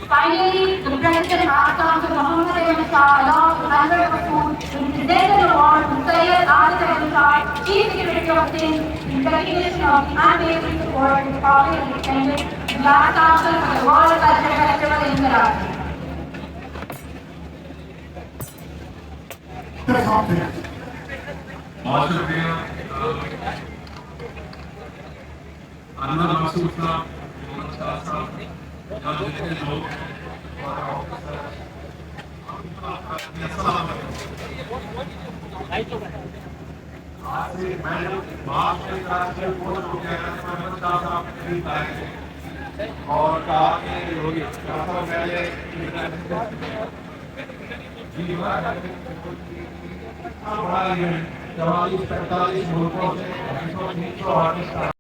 Finally, the President asked Dr. Muhammad Ahmed Shah, along with members of food, will present an award to Syed Asif Ahmed Shah, Chief Secretary of State, in recognition of the unwavering support his party has extended to Black Council for the World Culture Festival in Karachi. बहुत शुक्रिया अनवर मकसूद साहब, मोहम्मद शाह साहब, जज के लोग और officer, अस्सलाम वालेकुम। आज से मैं बात के साथ से पोस्ट हो गया है, मोहम्मद शाह साहब खरीद आए और कहा कि सबसे पहले जीवा बड़ा इवेंट 44-45 मुल्कों से 300 आर्टिस्ट